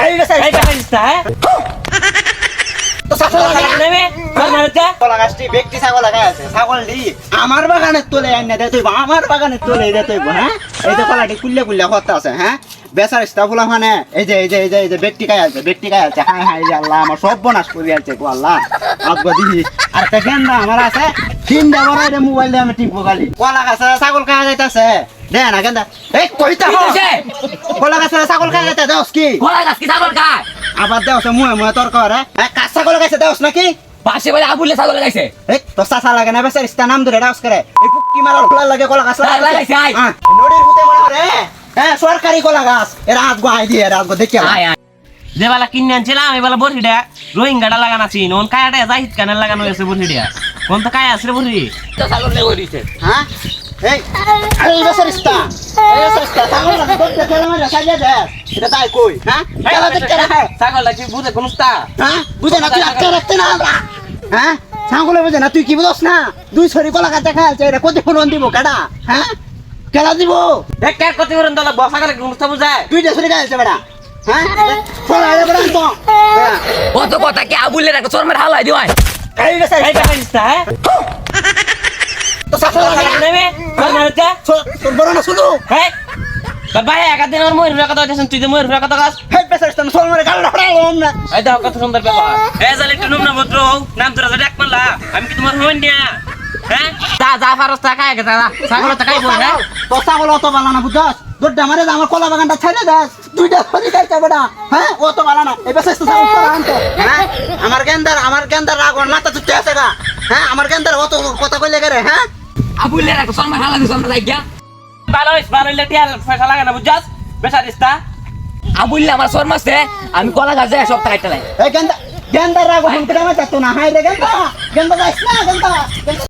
এই রে স্যার এটা পাইছিস না হ্যাঁ তো ছাগল নেবে কলা গাছটি ব্যক্তি ছাগল লাগাই আছে ছাগলটি আমার বাগানের তোলে আইনা দে তুই আমার বাগানের তোলে দে তুই হ্যাঁ এই যে কলাটি কুল্লে কুল্লে হতে আছে হ্যাঁ বেচার স্টাফুলা মানে এই যে ব্যক্তি কাই আছে হাই হাই রে আল্লাহ আমার সব বনাশ করে আছে গো আল্লাহ আগবা দিহি আর তে গেন্দা আমার আছে তিনটা বড় রে মোবাইল দিয়ে আমি টিপবো খালি কলা গাছে ছাগল খাওয়া যাইতাছে দে না গেন্দা এই কইতা হো কলা গাছে ছাগল খাওয়া যাইতা দস কি কলা গাছ কি ছাগল খায় আবার দেওস মুয়ে তর্ক করে কাঁচা ছাগল গাছে দেওস নাকি পাশে বলে আবুলে ছাগল লাগাইছে এই তো চাচা লাগে না বেচার ইস্তা নাম ধরে ডাউস করে এই পুক্কি মারার ফুলা লাগে কলা গাছ লাগাইছে আই নদীর ভিতরে মনে করে হ্যাঁ সরকারি কলা গাছ এরা আজগো আই দিয়ে এরা আজগো দেখি আয় আয় যেবেলা কিনে আনছিলাম এবেলা বড়িটা রোহিঙ্গাটা লাগানো আছে নন কায়াটা জাহিদ কানের লাগানো হয়েছে বড়িটা কোন তো কায়া আছে রে বড়ি তো ছাগল লেগে দিছে হ্যাঁ এই বেচার ইস্তা ছাগল লাগে করতে খেলা মারা সাজিয়ে দে এটা তাই কই হ্যাঁ খেলা দেখতে রাখে ছাগলটা কি বুঝে কোন উস্তা হ্যাঁ বুঝে না তুই আটকে রাখতে না হ্যাঁ ছাগলে বুঝে না তুই কি বুঝস না দুই ছড়ি কলা গাছ দেখা আছে এটা কত ফোন দিব কেডা হ্যাঁ কেডা দিব এক কার কত করন দলা বসাগলে কোন উস্তা বুঝায় দুইটা ছড়ি গাছ আছে বেটা হ্যাঁ ফোন আইলে বেটা তো কত কথা কি আবুলে রাখো চরমের হালাই দিওয়াই এই বেচার এইটা পাইছিস না হ্যাঁ তো ছাগল লাগে নেবে তোর বড় না শুনো হ্যাঁ তোর ভাই একদিন আমার ময়ূর কথা হইতেছেন তুই যে ময়ূর কথা কাজ হেই বেচার ইস্তা সোল মারে গাল লড়াইলাম না এই দেখো কত সুন্দর ব্যাপার এই জালে একটু নম্র ভদ্র নাম তোরা ডাক মারলা আমি কি তোমার হইন না হ্যাঁ যা ফারস টাকা আগে যা ছাগল টাকাই বল হ্যাঁ তো ছাগল অত ভালো না বুঝছস দোড্ডা মারে আমার কলা বাগানটা ছেড়ে দে দুইটা ছড়ি গাছ বেটা হ্যাঁ ও তো ভালো না এই বেচার ইস্তা ছাগল তোরা আনতো হ্যাঁ আমার গেন্দার রাগন মাথা চুটে আছে গা হ্যাঁ আমার গেন্দার অত কথা কইলে করে হ্যাঁ আবুলে রাখো চরমের হালাই দিছো আমরা যাই গিয়া ভালো হইলে টিয়াল পয়সা লাগে না বুঝছস বেচার ইস্তা আবুলে আমার চরম আছে আমি কলা গাছ যাই সব টাকা এই গেন্দার রাগন কেটে আমার চাতো না হাই রে গেন্দা যাইস না গেন্দা